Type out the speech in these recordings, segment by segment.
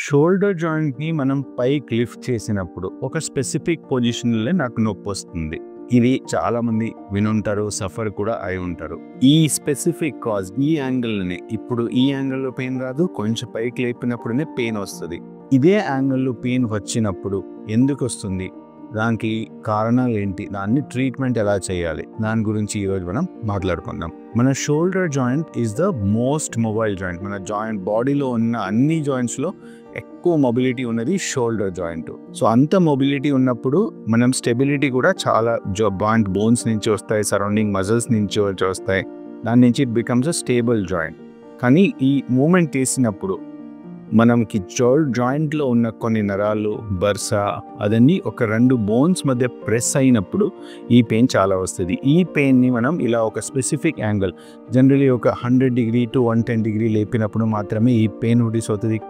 Shoulder జాయింట్ని మనం పైకి lift చేసినప్పుడు ఒక స్పెసిఫిక్ పొజిషన్లో నాకు నొప్పి వస్తుంది. ఇది చాలా మంది వినుంటారు, సఫర్ కూడా అయి ఉంటారు. ఈ స్పెసిఫిక్ కాజ్ ఈ యాంగిల్నే, ఇప్పుడు ఈ యాంగిల్లో పెయిన్ రాదు, కొంచెం పైకి లేపినప్పుడునే పెయిన్ వస్తుంది. ఇదే యాంగిల్లో పెయిన్ వచ్చినప్పుడు ఎందుకు వస్తుంది, దానికి కారణాలు ఏంటి, దాన్ని ట్రీట్మెంట్ ఎలా చేయాలి, దాని గురించి ఈరోజు మనం మాట్లాడుకుందాం. మన shoulder joint is the most mobile joint. మన జాయింట్ బాడీలో ఉన్న అన్ని జాయింట్స్లో ఎక్కువ మొబిలిటీ ఉన్నది షోల్డర్ జాయింట్. సో అంత మొబిలిటీ ఉన్నప్పుడు మనం స్టెబిలిటీ కూడా చాలా జాయింట్ బోన్స్ నుంచి వస్తాయి, సరౌండింగ్ మజిల్స్ నుంచి వస్తాయి. దాని నుంచి it becomes a stable joint. కానీ ఈ మూమెంట్ చేసినప్పుడు మనకి జాయింట్లో ఉన్న కొన్ని నరాలు, బర్సా, అదన్నీ ఒక రెండు బోన్స్ మధ్య ప్రెస్ అయినప్పుడు ఈ పెయిన్ చాలా వస్తుంది. ఈ పెయిన్ని మనం ఇలా ఒక స్పెసిఫిక్ యాంగిల్, జనరలీ ఒక 100 డిగ్రీ టు 110 డిగ్రీ లేపినప్పుడు మాత్రమే ఈ పెయిన్ నోటీస్ అవుతుంది.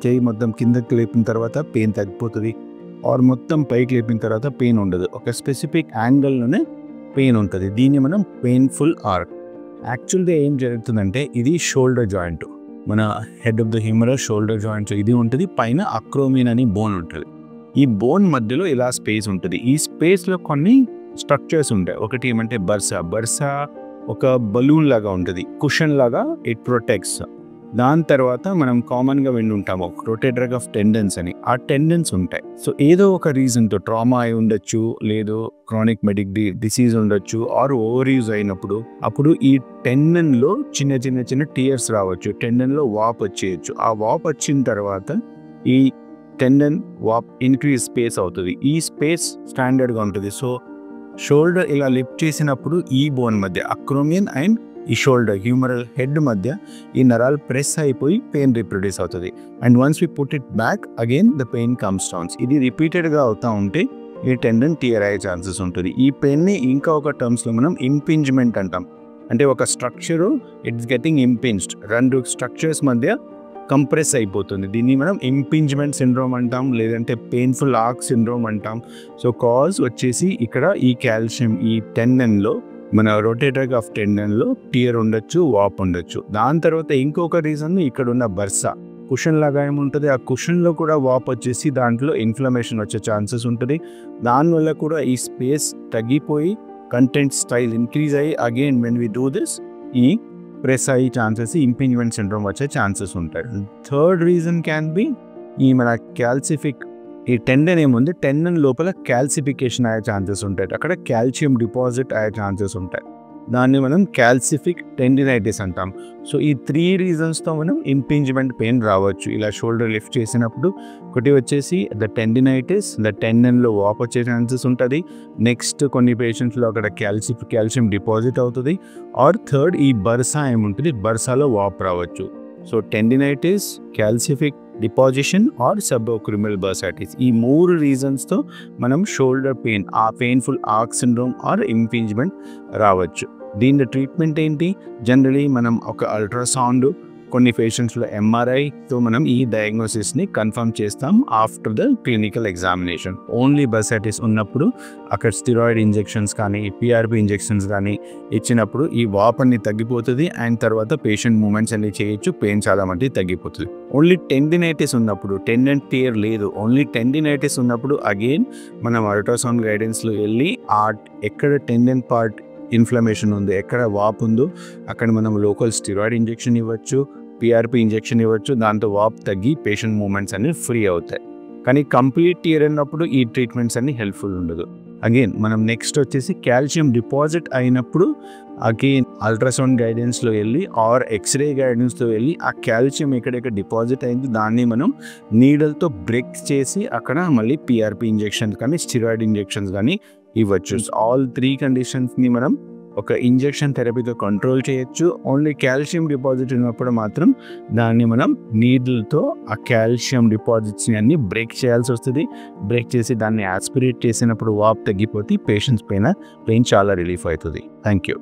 చేయి మొత్తం కిందకి లేపిన తర్వాత పెయిన్ తగ్గిపోతుంది, ఆర్ మొత్తం పైకి లేపిన తర్వాత పెయిన్ ఉండదు. ఒక స్పెసిఫిక్ యాంగిల్లోనే పెయిన్ ఉంటుంది. దీన్ని మనం పెయిన్ఫుల్ ఆర్క్. యాక్చువల్గా ఏం జరుగుతుందంటే, ఇది షోల్డర్ జాయింట్, మన head of the humorous shoulder joints ఇది ఉంటుంది. పైన అక్రోమియన్ అని బోన్ ఉంటుంది. ఈ బోన్ మధ్యలో ఇలా స్పేస్ ఉంటుంది. ఈ స్పేస్లో కొన్ని స్ట్రక్చర్స్ ఉంటాయి. ఒకటి ఏమంటే బర్సా ఒక బలూన్ లాగా ఉంటుంది, కుషన్ లాగా, ఇట్ ప్రొటెక్ట్స్. దాని తర్వాత మనం కామన్గా వింటుంటాము ఒక రొటేటర్ ఆఫ్ టెండన్స్ అని, ఆ టెండన్స్ ఉంటాయి. సో ఏదో ఒక రీజన్తో ట్రామా అయి ఉండొచ్చు, లేదు క్రానిక్ మెడిక్ డిసీజ్ ఉండొచ్చు, ఆర్ ఓవర్ యూజ్ అయినప్పుడు అప్పుడు ఈ టెండన్లో చిన్న టీయర్స్ రావచ్చు, టెండన్లో వాప్ వచ్చేయచ్చు. ఆ వాప్ వచ్చిన తర్వాత ఈ టెండన్ వాప్ ఇంక్రీజ్ స్పేస్ అవుతుంది. ఈ స్పేస్ స్టాండర్డ్గా ఉంటుంది. సో షోల్డర్ ఇలా లిఫ్ట్ చేసినప్పుడు ఈ బోన్ మధ్య, అక్రోమియన్ అండ్ ఈ షోల్డర్ హ్యూమరల్ హెడ్ మధ్య ఈ నరాలు ప్రెస్ అయిపోయి పెయిన్ రిప్రొడ్యూస్ అవుతుంది. And once we put it back again the pain comes down. ఇది రిపీటెడ్గా అవుతూ ఉంటే ఈ టెండన్ టియర్ అయ్యే ఛాన్సెస్ ఉంటుంది. ఈ పెయిన్ని ఇంకా ఒక టర్మ్స్లో మనం ఇంపింజ్మెంట్ అంటాం. అంటే ఒక స్ట్రక్చరు ఇట్స్ గెటింగ్ ఇంపింజ్డ్, రెండు స్ట్రక్చర్స్ మధ్య కంప్రెస్ అయిపోతుంది. దీన్ని మనం ఇంపింజ్మెంట్ సిండ్రోమ్ అంటాం, లేదంటే పెయిన్ఫుల్ ఆర్క్ సిండ్రోమ్ అంటాం. సో కాజ్ వచ్చేసి ఇక్కడ ఈ కాల్షియం ఈ టెండన్లో, మన రొటేటర్ ఆఫ్ టెండన్లో టియర్ ఉండొచ్చు, వాప్ ఉండొచ్చు. దాని తర్వాత ఇంకొక రీజన్ ఇక్కడ ఉన్న బర్సా కుషన్ లాగా ఏముంటుంది, ఆ కుషన్లో కూడా వాప్ వచ్చేసి దాంట్లో ఇన్ఫ్లమేషన్ వచ్చే ఛాన్సెస్ ఉంటుంది. దానివల్ల కూడా ఈ స్పేస్ తగ్గిపోయి కంటెంట్ స్టైల్ ఇంక్రీజ్ అయ్యి again when we do this ఈ ప్రెస్ అయ్యే ఛాన్సెస్, ఇంపింజ్మెంట్ సిండ్రోమ్ వచ్చే ఛాన్సెస్ ఉంటాయి. థర్డ్ రీజన్ క్యాన్ బి ఈ మన క్యాల్సిఫిక్, ఈ టెండన్ ఏముంది, టెండన్ లోపల క్యాల్సిఫికేషన్ అయ్యే ఛాన్సెస్ ఉంటాయి, అక్కడ కాల్షియం డిపాజిట్ అయ్యే ఛాన్సెస్ ఉంటాయి. దాన్ని మనం క్యాల్సిఫిక్ టెండినైటిస్ అంటాం. సో ఈ 3 రీజన్స్తో మనం ఇంపింజ్మెంట్ పెయిన్ రావచ్చు ఇలా షోల్డర్ లిఫ్ట్ చేసినప్పుడు. ఒకటి వచ్చేసి ద టెండినైటిస్, ద టెండన్లో వాప్ వచ్చే ఛాన్సెస్ ఉంటుంది. నెక్స్ట్ కొన్ని పేషెంట్స్లో అక్కడ కాల్షియం డిపాజిట్ అవుతుంది. ఆర్ థర్డ్ ఈ బర్సా ఏముంటుంది, బర్సాలో వాప్ రావచ్చు. So tendinitis, calcific deposition or subacromial bursitis, ఈ 3 రీజన్స్తో మనం షోల్డర్ పెయిన్, ఆ painful arc syndrome or impingement రావచ్చు. దీని ట్రీట్మెంట్ ఏంటి, జనరలీ మనం ఒక అల్ట్రాసౌండ్, కొన్ని పేషెంట్స్లో ఎంఆర్ఐతో మనం ఈ డయాగ్నోసిస్ని కన్ఫర్మ్ చేస్తాం after the clinical examination. Only bursitis ఉన్నప్పుడు అక్కడ స్టిరాయిడ్ ఇంజెక్షన్స్ కానీ పిఆర్పి ఇంజెక్షన్స్ కానీ ఇచ్చినప్పుడు ఈ వాప్ అన్ని తగ్గిపోతుంది. అండ్ తర్వాత పేషెంట్ మూమెంట్స్ అన్ని చేయొచ్చు, పెయిన్ చాలా మంది తగ్గిపోతుంది. ఓన్లీ టెండినైటిస్ ఉన్నప్పుడు, టెండన్ టియర్ లేదు, ఓన్లీ టెండినైటిస్ ఉన్నప్పుడు అగైన్ మనం అల్ట్రాసౌండ్ గైడెన్స్లో వెళ్ళి ఆ ఎక్కడ టెండన్ పార్ట్ ఇన్ఫ్లమేషన్ ఉంది, ఎక్కడ వాప్ ఉందో అక్కడ మనం లోకల్ స్టిరాయిడ్ ఇంజెక్షన్ ఇవ్వచ్చు, పిఆర్పి ఇంజెక్షన్ ఇవ్వచ్చు. దాంతో వాప్ తగ్గి పేషెంట్ మూమెంట్స్ అన్ని ఫ్రీ అవుతాయి. కానీ కంప్లీట్ టియర్ అయినప్పుడు ఈ ట్రీట్మెంట్స్ అన్ని హెల్ప్ఫుల్ ఉండదు. అగైన్ మనం నెక్స్ట్ వచ్చేసి కాల్షియం డిపాజిట్ అయినప్పుడు అగైన్ అల్ట్రాసౌండ్ గైడెన్స్లో వెళ్ళి ఆర్ ఎక్స్రే గైడెన్స్లో వెళ్ళి ఆ కాల్షియం ఎక్కడెక్కడ డిపాజిట్ అయింది దాన్ని మనం నీడల్తో బ్రేక్ చేసి అక్కడ మళ్ళీ పిఆర్పి ఇంజెక్షన్స్ కానీ స్టిరాయిడ్ ఇంజెక్షన్స్ కానీ ఇవ్వచ్చు. ఆల్ 3 కండిషన్స్ని మనం ఒక ఇంజెక్షన్ థెరపీతో కంట్రోల్ చేయొచ్చు. ఓన్లీ కాల్షియం డిపాజిట్ ఉన్నప్పుడు మాత్రం దాన్ని మనం నీడిల్తో ఆ కాల్షియం డిపాజిట్స్ని అన్ని బ్రేక్ చేయాల్సి వస్తుంది. బ్రేక్ చేసి దాన్ని ఆస్పిరేట్ చేసినప్పుడు వాప్ తగ్గిపోతే పేషెంట్స్ పెయిన్ చాలా రిలీఫ్ అవుతుంది. Thank you.